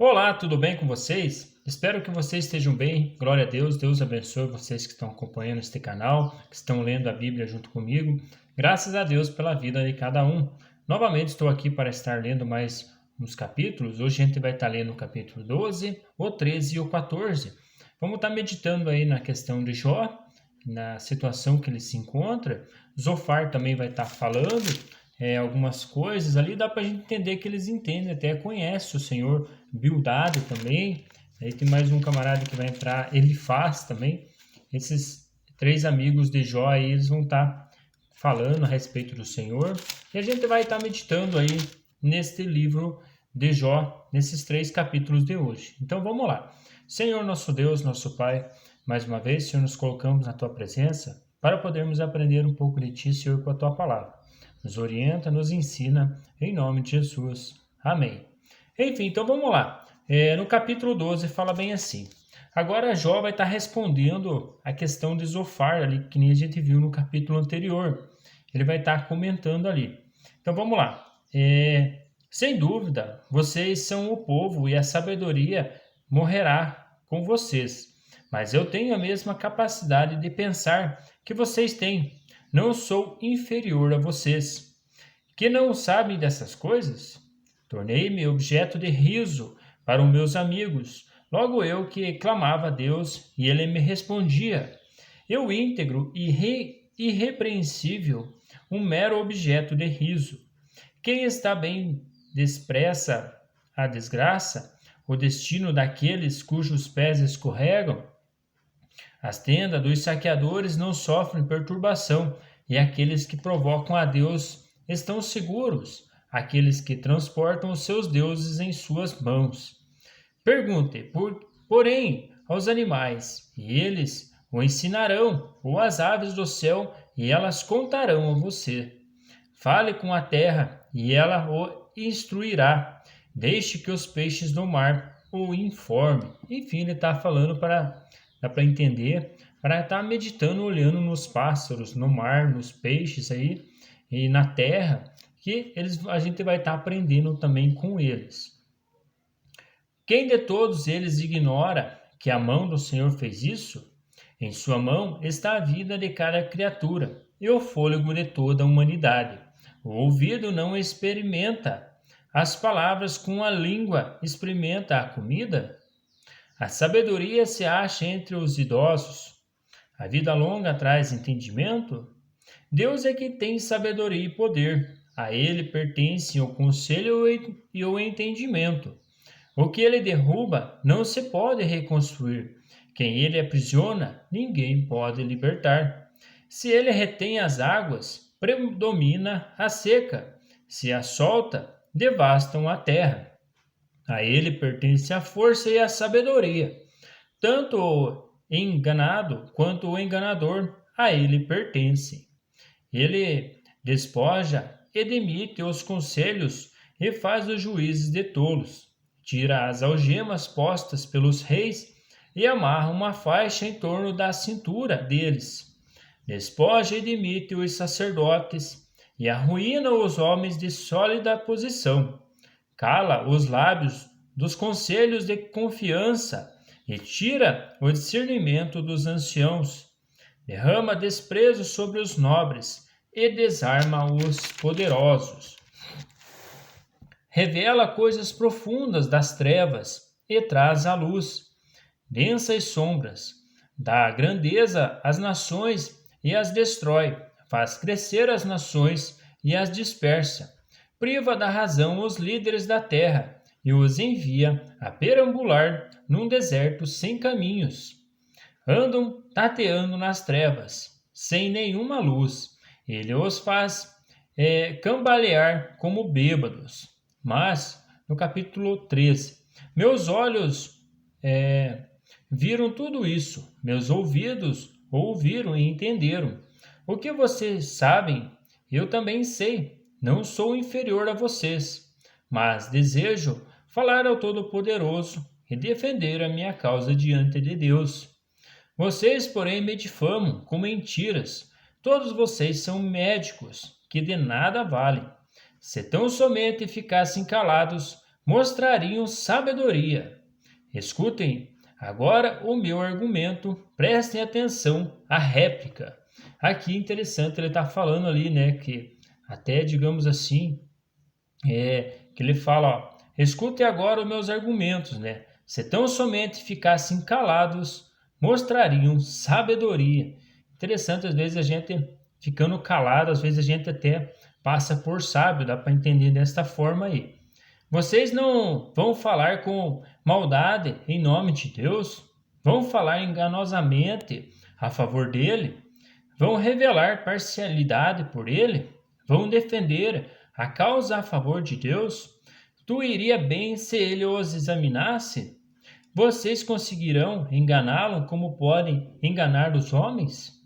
Olá, tudo bem com vocês? Espero que vocês estejam bem. Glória a Deus, Deus abençoe vocês que estão acompanhando este canal, que estão lendo a Bíblia junto comigo. Graças a Deus pela vida de cada um. Novamente estou aqui para estar lendo mais uns capítulos. Hoje a gente vai estar lendo o capítulo 12, o 13 e o 14. Vamos estar meditando aí na questão de Jó, na situação que ele se encontra. Zofar também vai estar falando algumas coisas ali, dá para a gente entender que eles entendem, até conhecem o Senhor. Bildade também, aí tem mais um camarada que vai entrar, Elifaz também. Esses três amigos de Jó aí, eles vão estar falando a respeito do Senhor, e a gente vai estar meditando aí neste livro de Jó, nesses 3 capítulos de hoje. Então vamos lá. Senhor nosso Deus, nosso Pai, mais uma vez, Senhor, nos colocamos na Tua presença para podermos aprender um pouco de Ti, Senhor, com a Tua palavra. Nos orienta, nos ensina, em nome de Jesus. Amém. Enfim, então vamos lá. No capítulo 12 fala bem assim. Agora Jó vai estar respondendo a questão de Zofar, ali, que nem a gente viu no capítulo anterior. Ele vai estar comentando ali. Então vamos lá. Sem dúvida, vocês são o povo e a sabedoria morrerá com vocês. Mas eu tenho a mesma capacidade de pensar que vocês têm. Não sou inferior a vocês. Que não sabem dessas coisas? Tornei-me objeto de riso para os meus amigos. Logo eu que clamava a Deus e ele me respondia. Eu íntegro e irrepreensível, um mero objeto de riso. Quem está bem despreza a desgraça, o destino daqueles cujos pés escorregam? As tendas dos saqueadores não sofrem perturbação, e aqueles que provocam a Deus estão seguros, aqueles que transportam os seus deuses em suas mãos. Pergunte, porém, aos animais, e eles o ensinarão, ou às aves do céu, e elas contarão a você. Fale com a terra, e ela o instruirá. Deixe que os peixes do mar o informem. Enfim, ele está falando dá para entender, para estar meditando, olhando nos pássaros, no mar, nos peixes aí, e na terra, que a gente vai estar aprendendo também com eles. Quem de todos eles ignora que a mão do Senhor fez isso? Em sua mão está a vida de cada criatura e o fôlego de toda a humanidade. O ouvido não experimenta as palavras, com a língua experimenta a comida? A sabedoria se acha entre os idosos. A vida longa traz entendimento? Deus é que tem sabedoria e poder. A ele pertencem o conselho e o entendimento. O que ele derruba não se pode reconstruir. Quem ele aprisiona, ninguém pode libertar. Se ele retém as águas, predomina a seca. Se as solta, devastam a terra. A ele pertence a força e a sabedoria. Tanto o enganado quanto o enganador a ele pertencem. Ele despoja e demite os conselhos e faz os juízes de tolos. Tira as algemas postas pelos reis e amarra uma faixa em torno da cintura deles. Despoja e demite os sacerdotes e arruína os homens de sólida posição. Cala os lábios dos conselhos de confiança e tira o discernimento dos anciãos. Derrama desprezo sobre os nobres e desarma os poderosos. Revela coisas profundas das trevas e traz à luz densas sombras. Dá grandeza às nações e as destrói. Faz crescer as nações e as dispersa. Priva da razão os líderes da terra e os envia a perambular num deserto sem caminhos. Andam tateando nas trevas, sem nenhuma luz. Ele os faz cambalear como bêbados. Mas, no capítulo 13, meus olhos viram tudo isso, meus ouvidos ouviram e entenderam. O que vocês sabem, eu também sei. Não sou inferior a vocês, mas desejo falar ao Todo-Poderoso e defender a minha causa diante de Deus. Vocês, porém, me difamam com mentiras. Todos vocês são médicos que de nada valem. Se tão somente ficassem calados, mostrariam sabedoria. Escutem agora o meu argumento, prestem atenção à réplica. Aqui interessante, ele está falando ali, né, que até, digamos assim, que ele fala, ó, escutem agora os meus argumentos, né? Se tão somente ficassem calados, mostrariam sabedoria. Interessante, às vezes a gente ficando calado, às vezes a gente até passa por sábio, dá para entender desta forma aí. Vocês não vão falar com maldade em nome de Deus? Vão falar enganosamente a favor dele? Vão revelar parcialidade por ele? Vão defender a causa a favor de Deus? Tu iria bem se ele os examinasse? Vocês conseguirão enganá-lo como podem enganar os homens?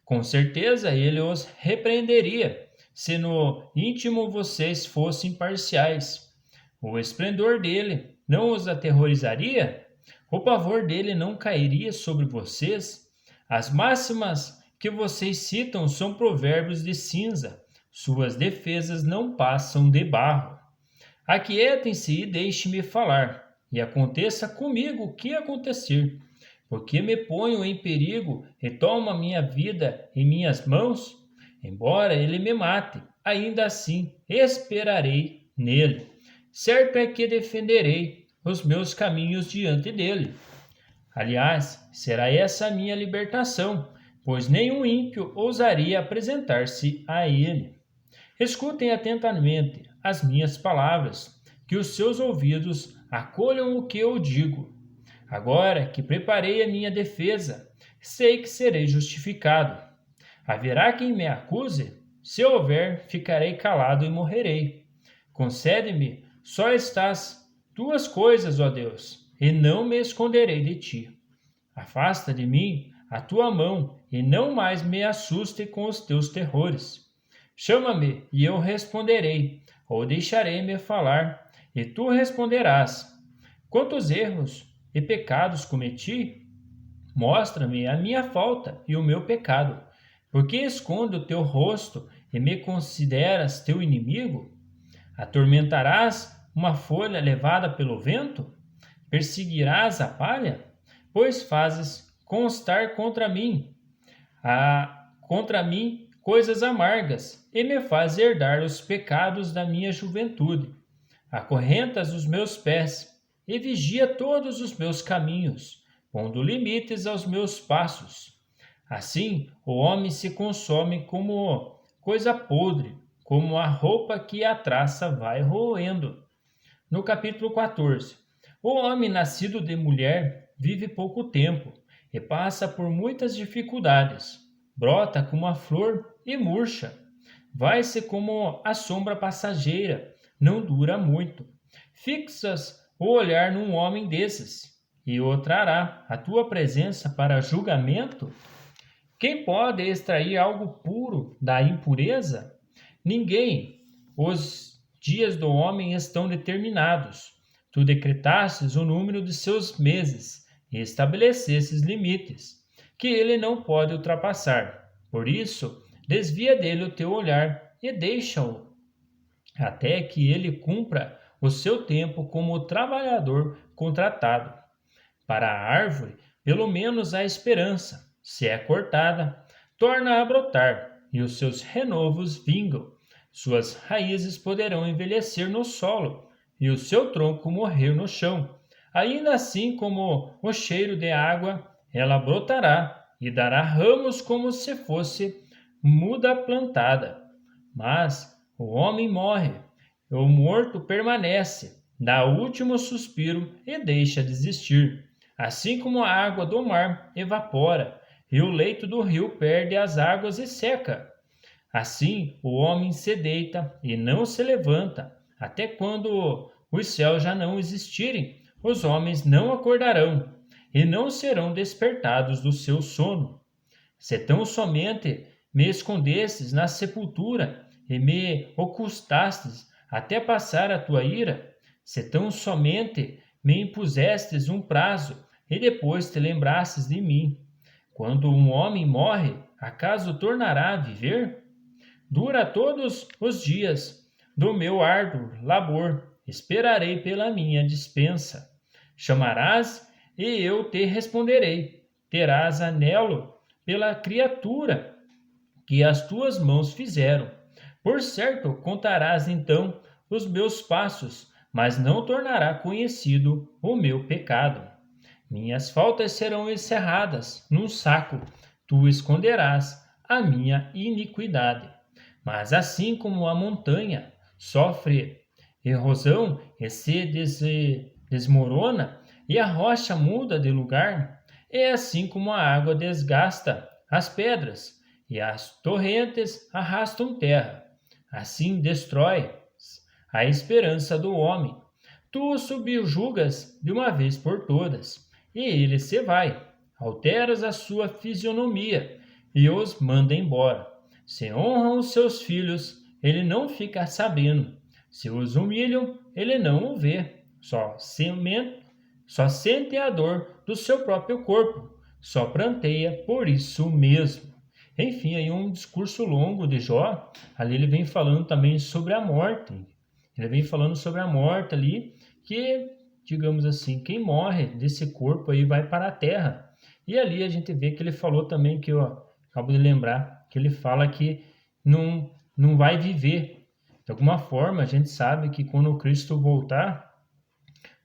Com certeza ele os repreenderia, se no íntimo vocês fossem parciais. O esplendor dele não os aterrorizaria? O pavor dele não cairia sobre vocês? As máximas que vocês citam são provérbios de cinza. Suas defesas não passam de barro. Aquietem-se e deixe-me falar, e aconteça comigo o que acontecer. Porque me ponho em perigo e tomo a minha vida em minhas mãos? Embora ele me mate, ainda assim esperarei nele. Certo é que defenderei os meus caminhos diante dele. Aliás, será essa a minha libertação, pois nenhum ímpio ousaria apresentar-se a ele. Escutem atentamente as minhas palavras, que os seus ouvidos acolham o que eu digo. Agora que preparei a minha defesa, sei que serei justificado. Haverá quem me acuse? Se houver, ficarei calado e morrerei. Concede-me só estas duas coisas, ó Deus, e não me esconderei de ti. Afasta de mim a tua mão e não mais me assuste com os teus terrores. Chama-me e eu responderei, ou deixarei-me falar, e tu responderás. Quantos erros e pecados cometi? Mostra-me a minha falta e o meu pecado. Por que escondo o teu rosto e me consideras teu inimigo? Atormentarás uma folha levada pelo vento? Perseguirás a palha? Pois fazes constar contra mim coisas amargas, e me faz herdar os pecados da minha juventude. Acorrentas os meus pés, e vigia todos os meus caminhos, pondo limites aos meus passos. Assim, o homem se consome como coisa podre, como a roupa que a traça vai roendo. No capítulo 14, o homem nascido de mulher vive pouco tempo e passa por muitas dificuldades. Brota como a flor e murcha. Vai-se como a sombra passageira, não dura muito. Fixas o olhar num homem desses, e o trará a tua presença para julgamento? Quem pode extrair algo puro da impureza? Ninguém. Os dias do homem estão determinados. Tu decretastes o número de seus meses e estabelecestes limites, que ele não pode ultrapassar. Por isso, desvia dele o teu olhar e deixa-o, até que ele cumpra o seu tempo como trabalhador contratado. Para a árvore, pelo menos há esperança. Se é cortada, torna a brotar, e os seus renovos vingam. Suas raízes poderão envelhecer no solo, e o seu tronco morrer no chão. Ainda assim como o cheiro de água, ela brotará e dará ramos como se fosse muda plantada. Mas o homem morre, o morto permanece, dá o último suspiro e deixa de existir. Assim como a água do mar evapora, e o leito do rio perde as águas e seca. Assim o homem se deita e não se levanta, até quando os céus já não existirem, os homens não acordarão e não serão despertados do seu sono. Se tão somente me escondestes na sepultura e me ocultastes até passar a tua ira, se tão somente me impusestes um prazo e depois te lembrastes de mim. Quando um homem morre, acaso tornará a viver? Dura todos os dias do meu árduo labor, esperarei pela minha dispensa. Chamarás e eu te responderei. Terás anelo pela criatura que as tuas mãos fizeram. Por certo, contarás então os meus passos, mas não tornará conhecido o meu pecado. Minhas faltas serão encerradas num saco, tu esconderás a minha iniquidade. Mas assim como a montanha sofre erosão e se desmorona, e a rocha muda de lugar, é assim como a água desgasta as pedras, e as torrentes arrastam terra. Assim destrói a esperança do homem. Tu o subjugas de uma vez por todas, e ele se vai. Alteras a sua fisionomia e os manda embora. Se honram os seus filhos, ele não fica sabendo. Se os humilham, ele não o vê. Só sente a dor do seu próprio corpo. Só pranteia por isso mesmo. Enfim, aí um discurso longo de Jó. Ali ele vem falando também sobre a morte. Ele vem falando sobre a morte ali, que, digamos assim, quem morre desse corpo aí vai para a terra. E ali a gente vê que ele falou também, que eu acabo de lembrar, que ele fala que não vai viver. De alguma forma, a gente sabe que quando o Cristo voltar,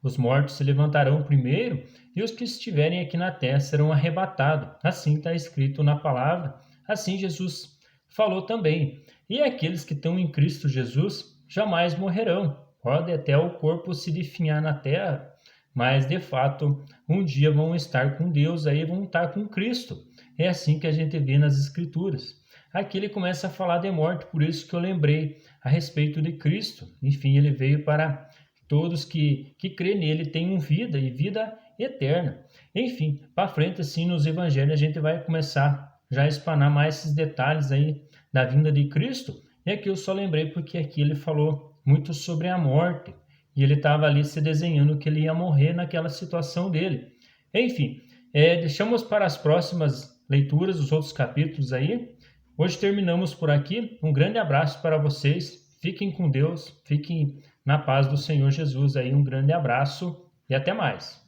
os mortos se levantarão primeiro e os que estiverem aqui na terra serão arrebatados. Assim está escrito na palavra, assim Jesus falou também. E aqueles que estão em Cristo Jesus jamais morrerão. Pode até o corpo se definhar na terra, mas de fato um dia vão estar com Deus, aí vão estar com Cristo. É assim que a gente vê nas Escrituras. Aqui ele começa a falar de morte, por isso que eu lembrei a respeito de Cristo. Enfim, ele veio para todos que crê nele tenham vida e vida eterna. Enfim, para frente, assim, nos evangelhos, a gente vai começar já a espanar mais esses detalhes aí da vinda de Cristo. E aqui eu só lembrei porque aqui ele falou muito sobre a morte. E ele estava ali se desenhando que ele ia morrer naquela situação dele. Enfim, deixamos para as próximas leituras os outros capítulos aí. Hoje terminamos por aqui. Um grande abraço para vocês. Fiquem com Deus, fiquem na paz do Senhor Jesus aí. Um grande abraço e até mais.